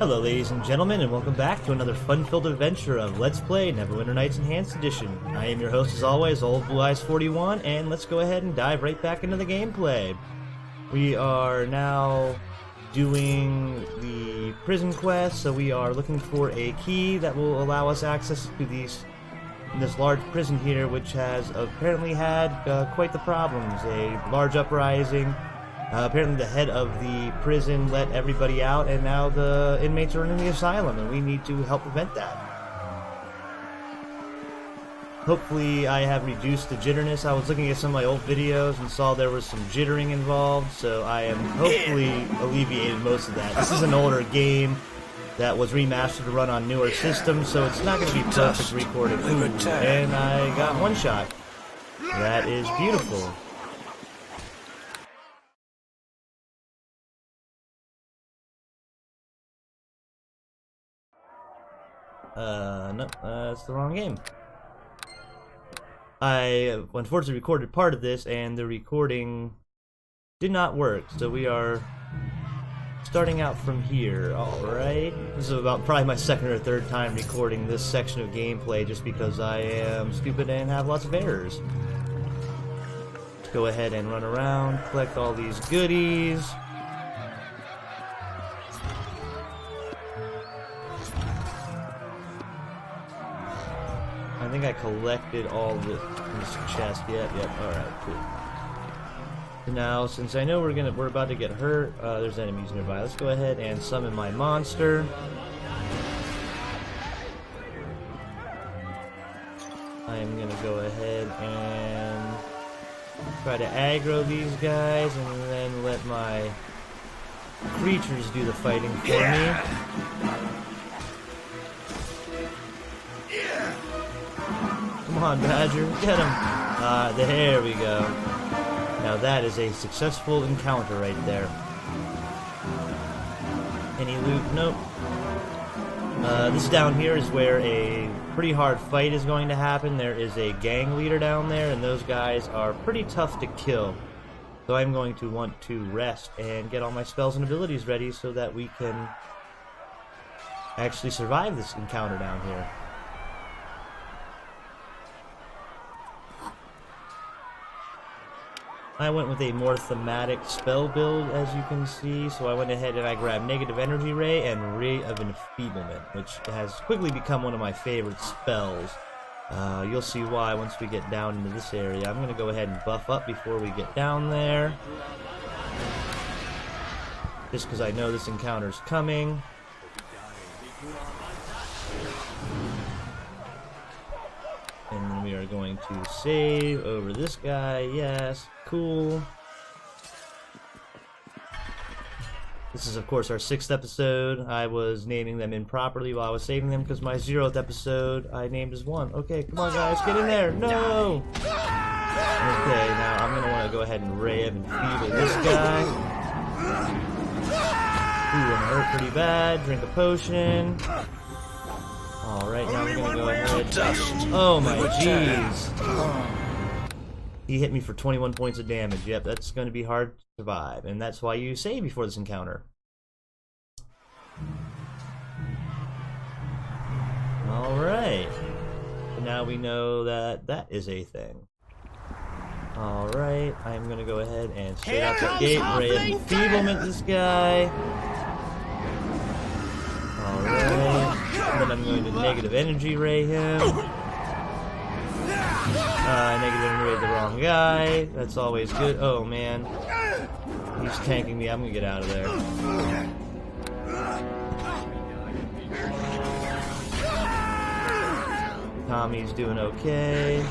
Hello ladies and gentlemen, and welcome back to another fun-filled adventure of Let's Play Neverwinter Nights Enhanced Edition. I am your host as always, Old Blue Eyes 41, and let's go ahead and dive right back into the gameplay. We are now doing the prison quest, so we are looking for a key that will allow us access to this large prison here, which has apparently had quite the problems. A large uprising. Apparently the head of the prison let everybody out, and now the inmates are in the asylum, and we need to help prevent that. Hopefully I have reduced the jitterness. I was looking at some of my old videos and saw there was some jittering involved, so I am hopefully alleviated most of that. This is an older game that was remastered to run on newer systems, so it's not going to be perfect recording. Ooh, and I got one shot. That is beautiful. No, that's the wrong game. I unfortunately recorded part of this and the recording did not work, so we are starting out from here. Alright, this is about probably my second or third time recording this section of gameplay just because I am stupid and have lots of errors. Let's go ahead and run around, collect all these goodies. I think I collected all this chest. Yep, alright, cool. So now, since I know we're about to get hurt, there's enemies nearby. Let's go ahead and summon my monster. I am gonna go ahead and try to aggro these guys and then let my creatures do the fighting for me. Come on, Badger, get him! There we go. Now that is a successful encounter right there. Any loot? Nope. This down here is where a pretty hard fight is going to happen. There is a gang leader down there, and those guys are pretty tough to kill. So I'm going to want to rest and get all my spells and abilities ready so that we can actually survive this encounter down here. I went with a more thematic spell build, as you can see, so I went ahead and I grabbed Negative Energy Ray and Ray of Enfeeblement, which has quickly become one of my favorite spells. You'll see why once we get down into this area. I'm going to go ahead and buff up before we get down there, just because I know this encounter's coming. And then we are going to save over this guy. Yes, cool. This is, of course, our 6th episode. I was naming them improperly while I was saving them because my 0th episode I named as 1. Okay, come on, guys, get in there. No! Okay, now I'm going to want to go ahead and Ray of Enfeeble this guy. Ooh, I'm hurt pretty bad. Drink a potion. Alright, now we're gonna go ahead. Oh my jeez! He hit me for 21 points of damage. Yep, that's gonna be hard to survive, and that's why you save before this encounter. Alright. So now we know that that is a thing. Alright, I'm gonna go ahead and straight out the gate, Ray of Enfeeblement this guy. Alright. And then I'm going to Negative Energy Ray him. Negative Energy Ray the wrong guy. That's always good. Oh man. He's tanking me. I'm gonna get out of there. Tommy's doing okay.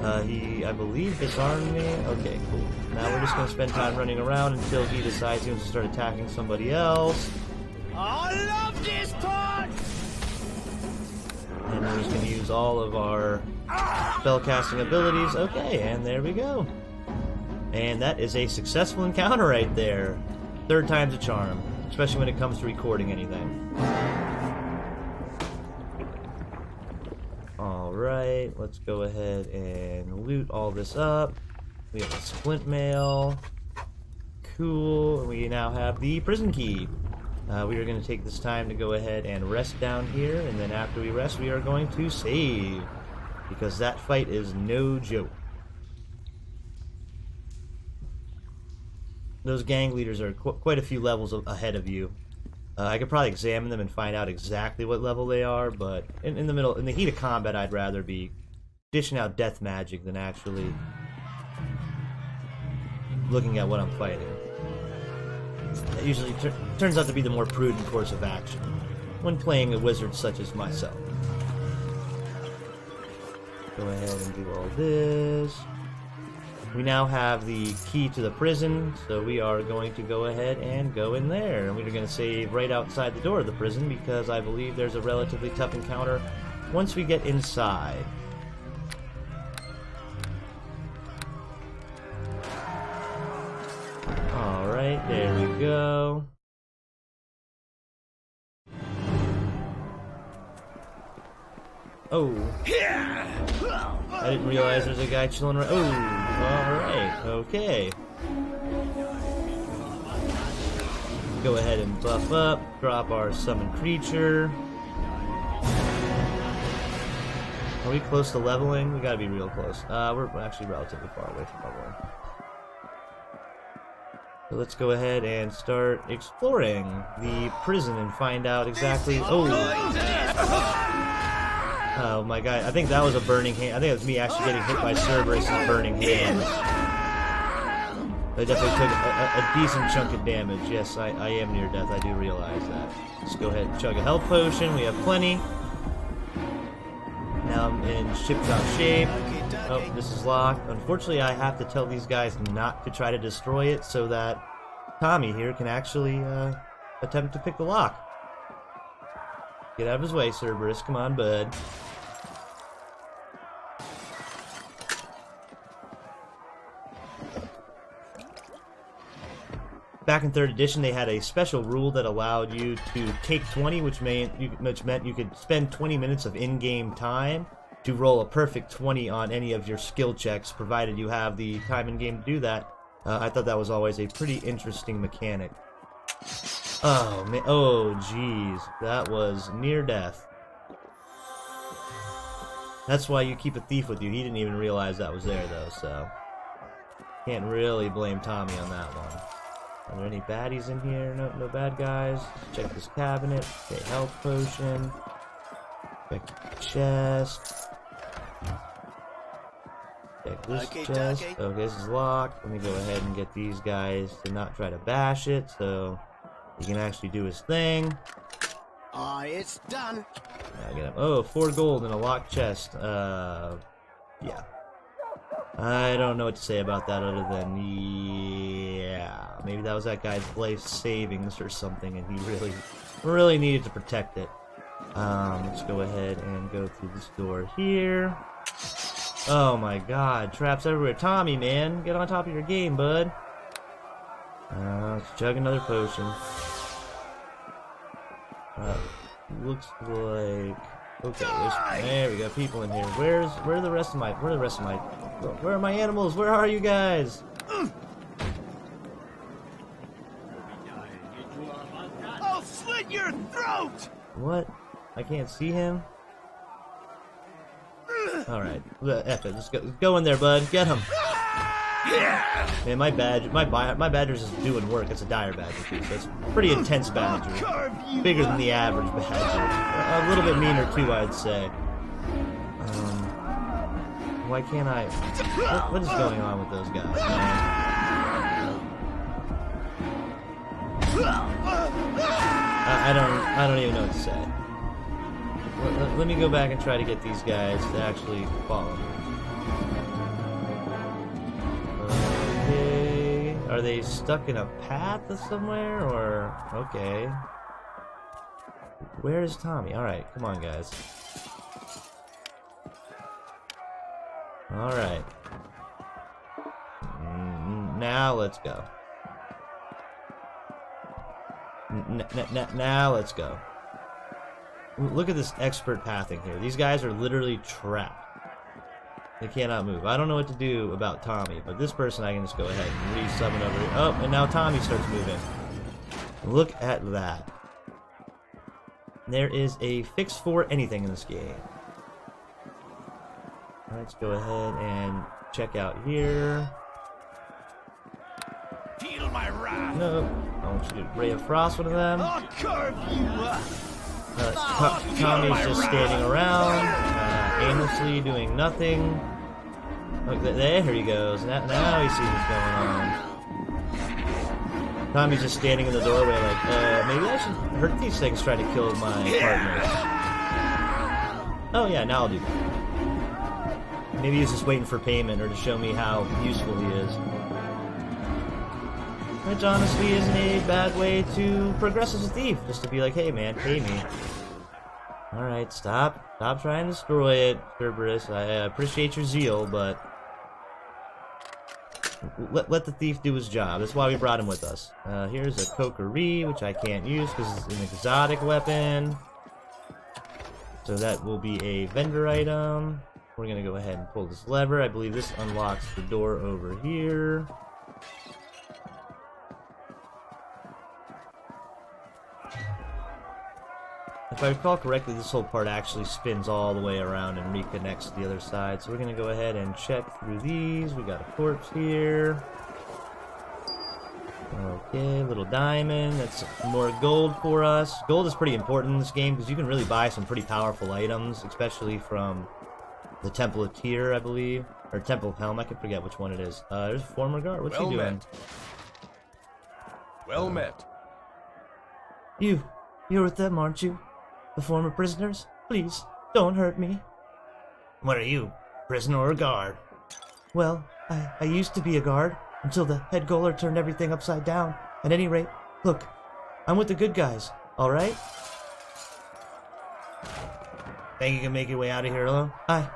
I believe disarmed me. Okay, cool. Now we're just gonna spend time running around until he decides he wants to start attacking somebody else. I love this part! And we're just gonna use all of our spellcasting abilities. Okay, and there we go. And that is a successful encounter right there. 3rd time's a charm, especially when it comes to recording anything. Alright, let's go ahead and loot all this up. We have a splint mail. cool. We now have the prison key. We are going to take this time to go ahead and rest down here, and then after we rest, we are going to save. Because that fight is no joke. Those gang leaders are quite a few levels ahead of you. I could probably examine them and find out exactly what level they are, but in the heat of combat, I'd rather be dishing out death magic than actually looking at what I'm fighting. That usually turns out to be the more prudent course of action when playing a wizard such as myself. Go ahead and do all this. We now have the key to the prison, so we are going to go ahead and go in there. And we're going to save right outside the door of the prison because I believe there's a relatively tough encounter once we get inside. Alright, there we go. Oh. I didn't realize there's a guy chilling right. Oh, alright, okay. Go ahead and buff up, drop our summon creature. Are we close to leveling? We gotta be real close. We're actually relatively far away from leveling. So let's go ahead and start exploring the prison and find out exactly. Oh my god, I think that was a burning hand. I think it was me actually getting hit by Cerberus' burning hand. I definitely took a decent chunk of damage. Yes, I am near death, I do realize that. Let's go ahead and chug a health potion, we have plenty. Now I'm in ship-top shape. Oh, this is locked. Unfortunately, I have to tell these guys not to try to destroy it so that Tommy here can actually attempt to pick the lock. Get out of his way, Cerberus. Come on, bud. Back in 3rd edition, they had a special rule that allowed you to take 20, which meant you could spend 20 minutes of in-game time to roll a perfect 20 on any of your skill checks, provided you have the time in-game to do that. I thought that was always a pretty interesting mechanic. Oh, man. Oh, jeez. That was near death. That's why you keep a thief with you. He didn't even realize that was there, though, so... Can't really blame Tommy on that one. Are there any baddies in here? No, no bad guys. Let's check this cabinet. Okay, health potion. Check the chest. Check this chest. Okay, this is locked. Let me go ahead and get these guys to not try to bash it, so he can actually do his thing. It's done. I get him. Oh, 4 gold in a locked chest. Yeah. I don't know what to say about that other than, yeah, maybe that was that guy's life savings or something, and he really needed to protect it. Let's go ahead and go through this door here. Oh my god, traps everywhere. Tommy, man, get on top of your game, bud. Let's chug another potion. Looks like... Okay, there we go, people in here. Where are the rest of my... Where are my animals? Where are you guys? I'll slit your throat! What? I can't see him? Alright, F it. Just go in there, bud. Get him. Man, my badger's just doing work. It's a dire badger, too, so it's a pretty intense badger. Bigger than the average badger. A little bit meaner, too, I'd say. Why can't I... What is going on with those guys, man? I don't even know what to say. Let me go back and try to get these guys to actually follow me. Okay. Are they stuck in a path somewhere, or... Okay. Where is Tommy? Alright, come on, guys. Alright. Now let's go. Now let's go. Look at this expert pathing here. These guys are literally trapped. They cannot move. I don't know what to do about Tommy, but this person I can just go ahead and re-summon over here. Oh, and now Tommy starts moving. Look at that. There is a fix for anything in this game. Let's go ahead and check out here. Feel my wrath. No, I want you to Ray of Frost one of them. I'll carve you up. Tommy's just standing around, aimlessly doing nothing. Look, there he goes. Now he sees what's going on. Tommy's just standing in the doorway like, maybe I should hurt these things trying to kill my partners. Oh yeah, now I'll do that. Maybe he's just waiting for payment or to show me how useful he is. Which honestly isn't a bad way to progress as a thief. Just to be like, hey man, pay me. Alright, stop trying to destroy it, Cerberus. I appreciate your zeal, but let the thief do his job. That's why we brought him with us. Here's a Kokiri, which I can't use because it's an exotic weapon. So that will be a vendor item. We're gonna go ahead and pull this lever. I believe this unlocks the door over here. If I recall correctly, this whole part actually spins all the way around and reconnects to the other side. So we're going to go ahead and check through these. We got a corpse here. Okay, little diamond. That's more gold for us. Gold is pretty important in this game because you can really buy some pretty powerful items, especially from the Temple of Tyr, I believe. Or Temple of Helm, I can forget which one it is. There's a former guard. What's he doing? Met. Well met. You're with them, aren't you? The former prisoners? Please, don't hurt me. What are you, prisoner or guard? Well, I used to be a guard, until the head goaler turned everything upside down. At any rate, look, I'm with the good guys, alright? Think you can make your way out of here alone? I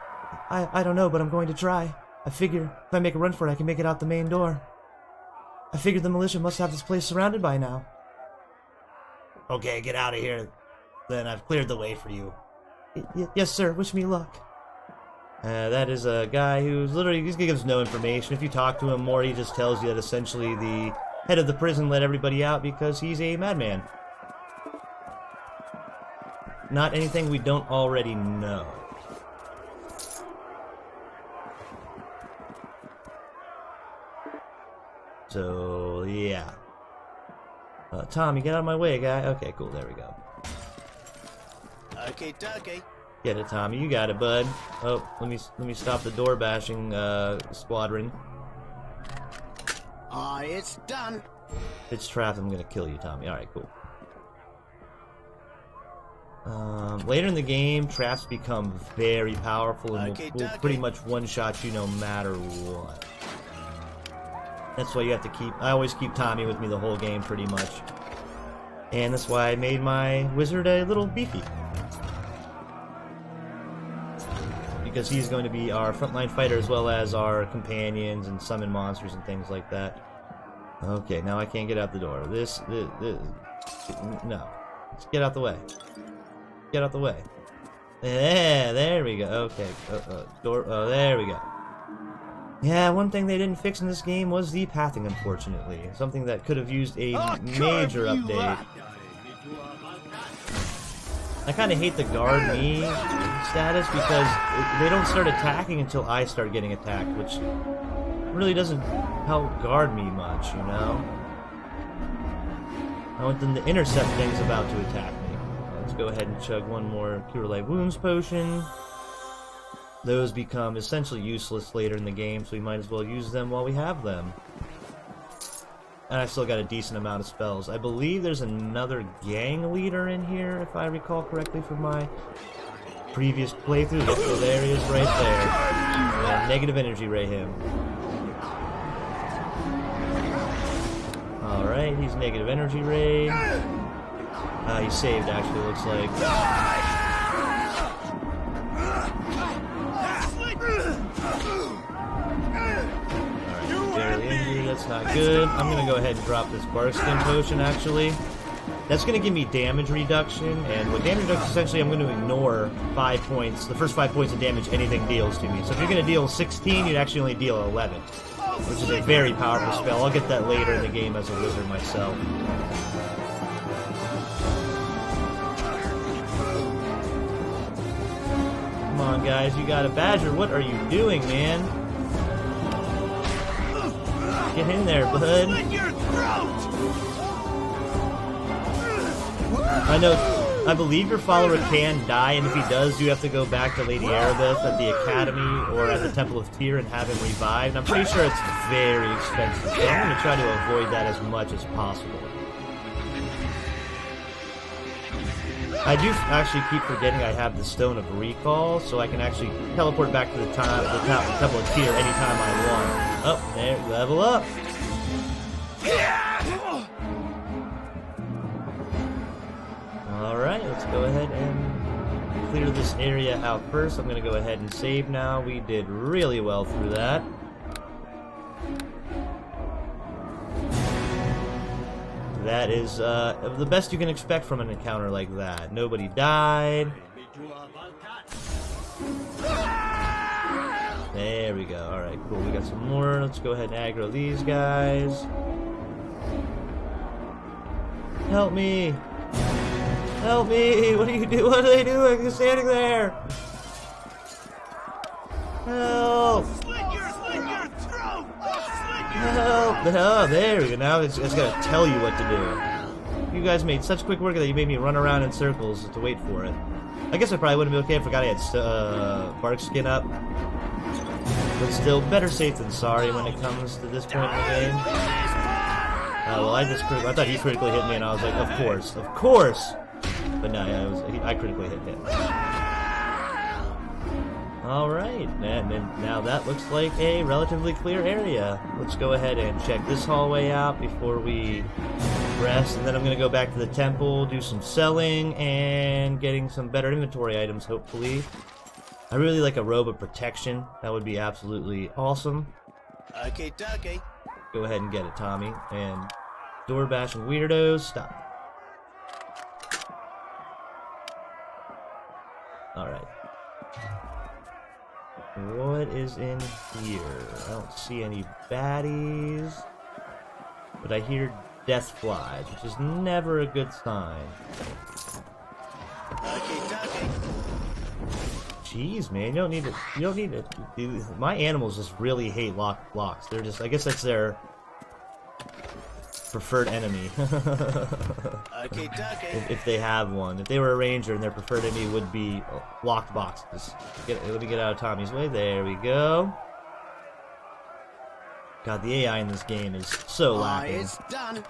don't know, but I'm going to try. I figure, if I make a run for it, I can make it out the main door. I figured the militia must have this place surrounded by now. Okay, get out of here. Then I've cleared the way for you. Yes, sir. Wish me luck. That is a guy who's literally, he gives no information. If you talk to him more, he just tells you that essentially the head of the prison let everybody out because he's a madman. Not anything we don't already know. So, yeah. Tommy, get out of my way, guy. Okay, cool. There we go. Okay, dokie. Get it, Tommy. You got it, bud. Oh, let me stop the door bashing squadron. It's done. If it's trapped, I'm gonna kill you, Tommy. All right, cool. Later in the game, traps become very powerful and will pretty much one-shot you no matter what. That's why you have to keep... I always keep Tommy with me the whole game, pretty much. And that's why I made my wizard a little beefy. Because he's going to be our frontline fighter as well as our companions and summon monsters and things like that. Okay, now I can't get out the door. This no. Let's get out the way. Get out the way. Yeah, there we go. Okay, door. Oh, there we go. Yeah, one thing they didn't fix in this game was the pathing, unfortunately. Something that could have used a major update. I kind of hate the guard me status because they don't start attacking until I start getting attacked, which really doesn't help guard me much, you know? I want them to intercept things about to attack me. Let's go ahead and chug one more Cure Light Wounds potion. Those become essentially useless later in the game, so we might as well use them while we have them. And I still got a decent amount of spells. I believe there's another gang leader in here, if I recall correctly from my previous playthrough. Yep, so there he is right there. And negative energy ray him. Alright, he's negative energy ray. He saved, actually, looks like. Alright, barely injured, that's not good. I'm gonna go ahead and drop this Barskin potion, actually. That's going to give me damage reduction, and with damage reduction, essentially I'm going to ignore 5 points, the first 5 points of damage anything deals to me. So if you're going to deal 16, you'd actually only deal 11, which is a very powerful spell. I'll get that later in the game as a wizard myself. Come on, guys, you got a badger. What are you doing, man? Get in there, bud. I believe your follower can die, and if he does, you have to go back to Lady Erebeth at the Academy or at the Temple of Tyr and have him revived. I'm pretty sure it's very expensive, so I'm going to try to avoid that as much as possible. I do actually keep forgetting I have the Stone of Recall, so I can actually teleport back to the Temple of Tyr anytime I want. Oh, there, level up! Alright, let's go ahead and clear this area out first. I'm going to go ahead and save now. We did really well through that. That is the best you can expect from an encounter like that. Nobody died. There we go. Alright, cool. We got some more. Let's go ahead and aggro these guys. Help me! Help me! What are you doing? What are they doing? They're standing there! Help! Help! Oh, there we go. Now it's gonna tell you what to do. You guys made such quick work that you made me run around in circles to wait for it. I guess I probably wouldn't be okay if I forgot I had bark skin up. But still, better safe than sorry when it comes to this point in the game. Well, I thought he critically hit me, and I was like, of course, of course! But no, yeah, I critically hit him. Alright, and now that looks like a relatively clear area. Let's go ahead and check this hallway out before we rest, and then I'm going to go back to the temple, do some selling, and getting some better inventory items, hopefully. I really like a robe of protection. That would be absolutely awesome. Okay, dokie. Go ahead and get it, Tommy. And door bashing weirdos, stop. Alright. What is in here? I don't see any baddies. But I hear death flies, which is never a good sign. Okay, dokie. Jeez, man, you don't need to. My animals just really hate locked blocks. They're just, I guess that's their preferred enemy. Okay, dokie. If they have one. If they were a ranger and their preferred enemy would be locked boxes. Let me get out of Tommy's way. There we go. God, the AI in this game is so lacking. It's done.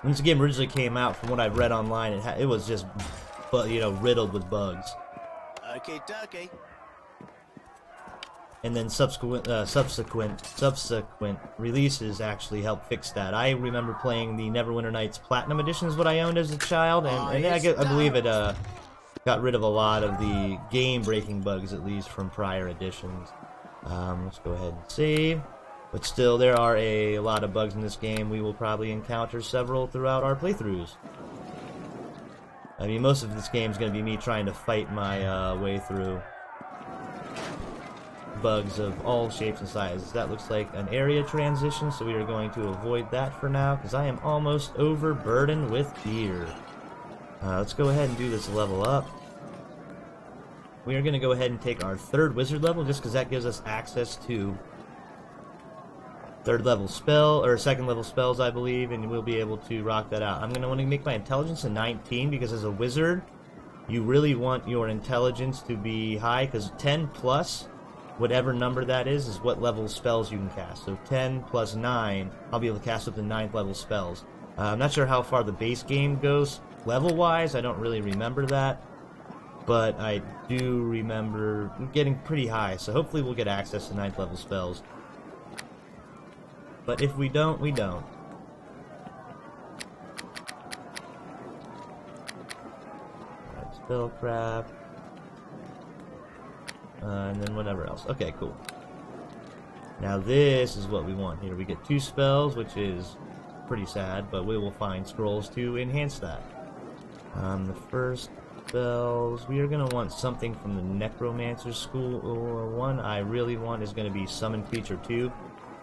When this game originally came out, from what I've read online, it was just, riddled with bugs. Okay, dokie. And then subsequent releases actually helped fix that. I remember playing the Neverwinter Nights Platinum Edition is what I owned as a child, and I believe it got rid of a lot of the game-breaking bugs, at least from prior editions. Let's go ahead and save. But still, there are a lot of bugs in this game. We will probably encounter several throughout our playthroughs. I mean, most of this game is going to be me trying to fight my way through bugs of all shapes and sizes. That looks like an area transition, so we are going to avoid that for now, because I am almost overburdened with gear. Let's go ahead and do this level up. We are going to go ahead and take our third wizard level, just because that gives us access to second level spells, I believe, and we'll be able to rock that out. I'm going to want to make my intelligence a 19, because as a wizard, you really want your intelligence to be high, because 10 plus, whatever number that is what level spells you can cast. So 10 plus 9, I'll be able to cast up to 9th level spells. I'm not sure how far the base game goes level-wise, I don't really remember that, but I do remember getting pretty high, so hopefully we'll get access to 9th level spells. But if we don't, we don't. Alright, spellcraft. And then whatever else. Okay, cool. Now this is what we want here. We get 2 spells, which is pretty sad, but we will find scrolls to enhance that. The first spells, we are going to want something from the Necromancer school. One I really want is going to be Summon Creature 2.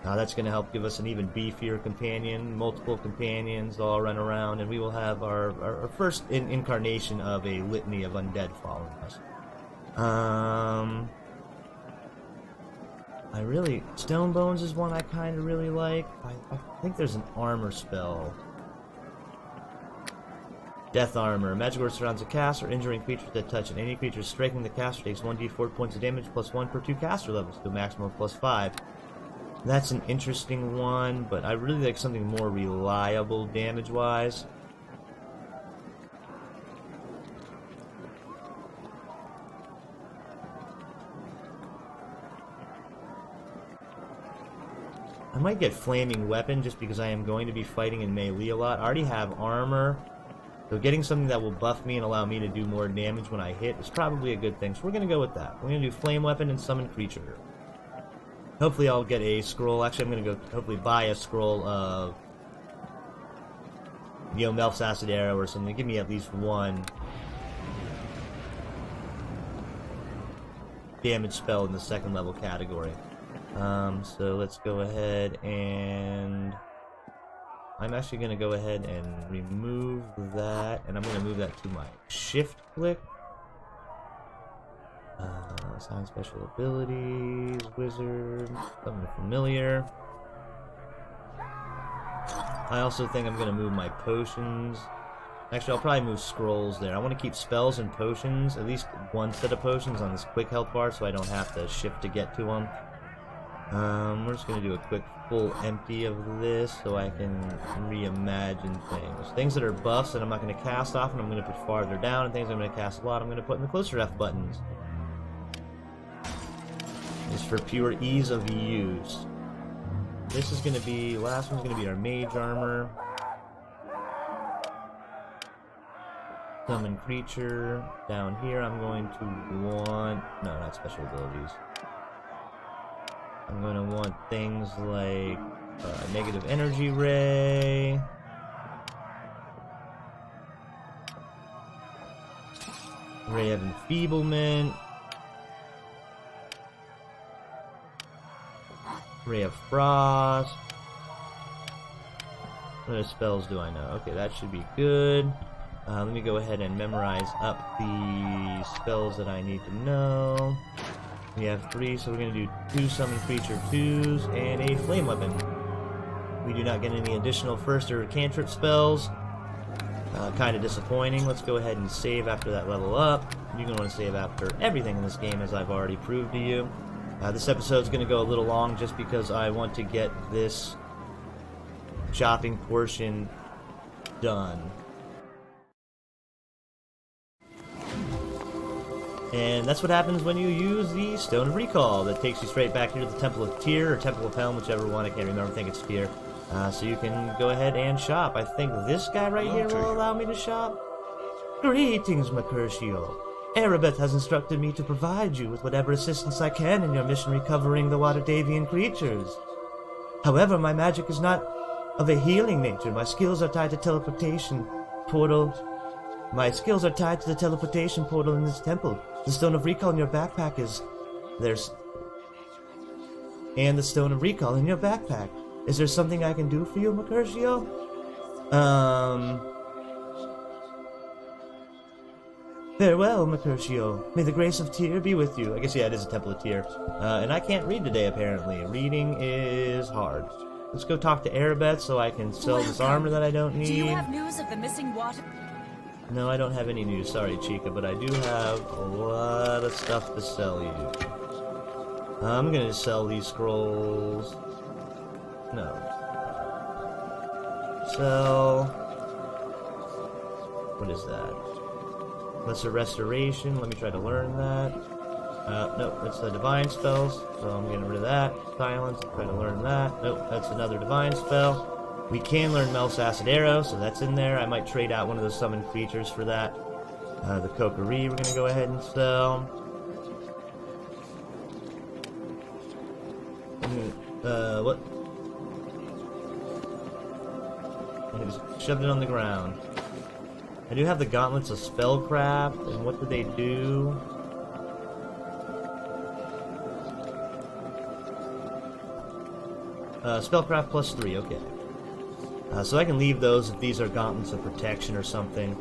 That's going to help give us an even beefier companion, multiple companions all run around, and we will have our first incarnation of a litany of undead following us. Stone Bones is one I kind of really like. I think there's an armor spell. Death Armor. Magic word surrounds a caster, injuring creatures that touch, and any creature striking the caster takes 1d4 points of damage plus 1 per 2 caster levels to a maximum of plus 5. That's an interesting one, but I really like something more reliable damage-wise. I might get Flaming Weapon just because I am going to be fighting in melee a lot. I already have armor, so getting something that will buff me and allow me to do more damage when I hit is probably a good thing. So we're going to go with that. We're going to do Flame Weapon and Summon Creature. Hopefully I'll get a scroll. Actually, I'm going to go hopefully buy a scroll of, you know, Melf's Acid Arrow or something. Give me at least one damage spell in the second level category. So let's go ahead and I'm actually going to go ahead and remove that, and I'm going to move that to my shift click. Assign special abilities, wizard, something familiar. I also think I'm going to move my potions. Actually, I'll probably move scrolls there. I want to keep spells and potions, at least one set of potions on this quick health bar so I don't have to shift to get to them. We're just going to do a quick full empty of this so I can reimagine things. Things that are buffs that I'm not going to cast often, I'm going to put farther down, and things I'm going to cast a lot, I'm going to put in the closer F buttons. It's for pure ease of use. This is going to be, last one's going to be our mage armor. Summon creature. Down here I'm going to want, no, not special abilities. I'm going to want things like negative energy ray. Ray of enfeeblement. Ray of Frost. What other spells do I know? Okay, that should be good. Let me go ahead and memorize up the spells that I need to know. We have 3, so we're going to do 2 Summon Creature 2s and a Flame Weapon. We do not get any additional first or cantrip spells. Kind of disappointing. Let's go ahead and save after that level up. You're going to want to save after everything in this game, as I've already proved to you. This episode's going to go a little long just because I want to get this shopping portion done. And that's what happens when you use the Stone of Recall. That takes you straight back here to the Temple of Tyr, or Temple of Helm, whichever one, I can't remember, I think it's Tyr. So you can go ahead and shop. I think this guy right here will allow me to shop. Greetings, Mercutio. Erebeth has instructed me to provide you with whatever assistance I can in your mission recovering the Waterdavian creatures. However, my magic is not of a healing nature. My skills are tied to teleportation portal. My skills are tied to the teleportation portal in this temple. The Stone of Recall in your backpack is... And the Stone of Recall in your backpack. Is there something I can do for you, Mercutio? Farewell, Mercutio. May the grace of Tyr be with you. I guess, yeah, it is a Temple of Tyr. And I can't read today, apparently. Reading is hard. Let's go talk to Erebeth so I can sell this armor that I don't need. Do you have news of the missing water? No, I don't have any news. Sorry, Chica, but I do have a lot of stuff to sell you. I'm gonna sell these scrolls. No. Sell. What is that? Lesser Restoration. Let me try to learn that. Nope, that's the Divine spells, so I'm getting rid of that. Silence, try to learn that. Nope, that's another Divine spell. We can learn Melf's Acid Arrow, so that's in there. I might trade out one of those summoned creatures for that. The Kokiri we're gonna go ahead and sell. What? I just shoved it on the ground. I do have the gauntlets of spellcraft, and what do they do? Spellcraft plus 3, okay. So I can leave those if these are gauntlets of protection or something.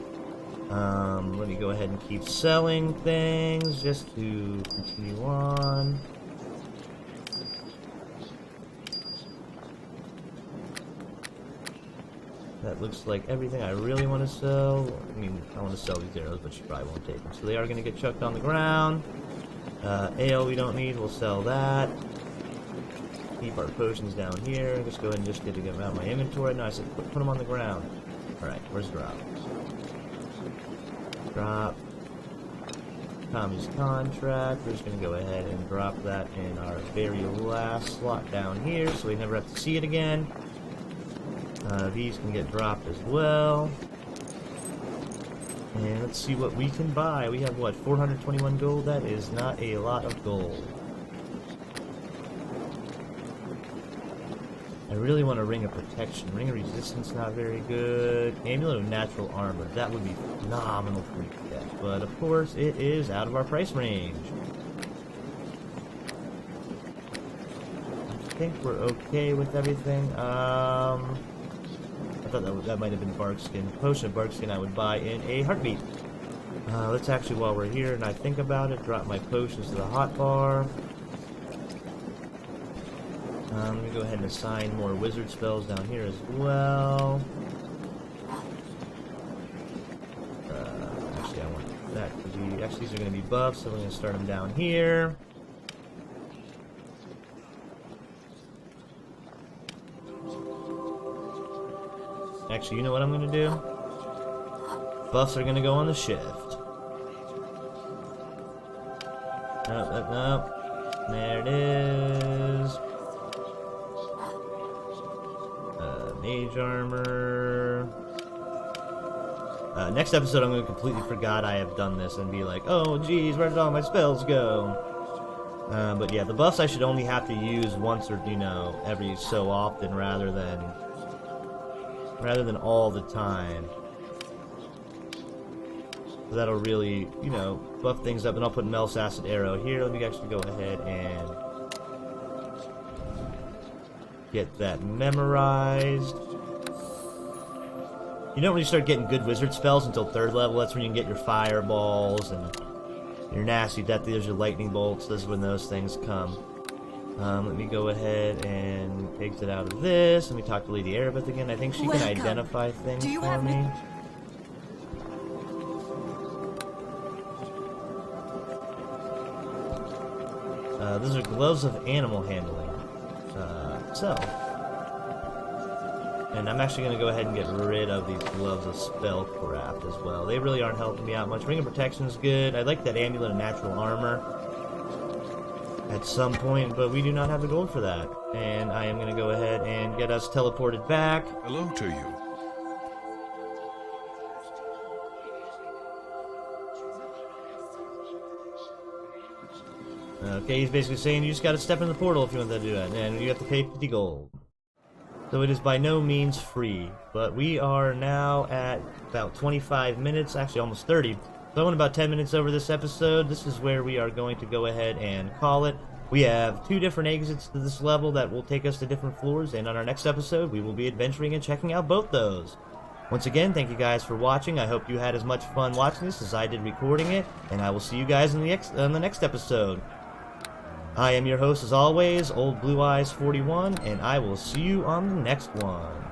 Let me go ahead and keep selling things just to continue on. That looks like everything I really want to sell. I mean, I want to sell these arrows, but you probably won't take them. So they are going to get chucked on the ground. Ale we don't need, we'll sell that. Keep our potions down here. Just go ahead and just get to get them out of my inventory. No, I said put them on the ground. Alright, where's drop? Drop. Tommy's contract. We're just going to go ahead and drop that in our very last slot down here so we never have to see it again. These can get dropped as well. And let's see what we can buy. We have, what, 421 gold? That is not a lot of gold. I really want a Ring of Protection. Ring of Resistance, not very good. Amulet of Natural Armor. That would be phenomenal for me to get. But, of course, it is out of our price range. I think we're okay with everything. I thought that might have been Barkskin. Potion of Barkskin I would buy in a heartbeat. Let's actually, while we're here and I think about it, drop my potions to the hotbar. Let me go ahead and assign more wizard spells down here as well. Actually, I want that to be... Actually, these are going to be buffs, so we're going to start them down here. Actually, you know what I'm going to do? Buffs are going to go on the shift. Nope. There it is. Mage armor. Next episode, I'm going to completely forgot I have done this and be like, oh, geez, where did all my spells go? But yeah, the buffs I should only have to use once or, you know, every so often rather than all the time. So that'll really, you know, buff things up, and I'll put Mel's Acid Arrow here. Let me actually go ahead and get that memorized. You don't really start getting good wizard spells until 3rd level. That's when you can get your fireballs and your nasty death dealers, your lightning bolts. This is when those things come. Let me go ahead and exit out of this. Let me talk to Lady Erebeth again. I think she can identify things for me. Those are gloves of animal handling. And I'm actually going to go ahead and get rid of these gloves of spellcraft as well. They really aren't helping me out much. Ring of Protection is good. I like that Amulet of Natural Armor at some point, but we do not have the gold for that. And I am going to go ahead and get us teleported back. Hello to you. Okay, he's basically saying you just gotta step in the portal if you want to do that, and you have to pay 50 gold. So it is by no means free, but we are now at about 25 minutes, actually almost 30. So I went about 10 minutes over this episode. This is where we are going to go ahead and call it. We have 2 different exits to this level that will take us to different floors, and on our next episode, we will be adventuring and checking out both those. Once again, thank you guys for watching. I hope you had as much fun watching this as I did recording it, and I will see you guys in the next episode. I am your host, as always, Old Blue Eyes 41, and I will see you on the next one.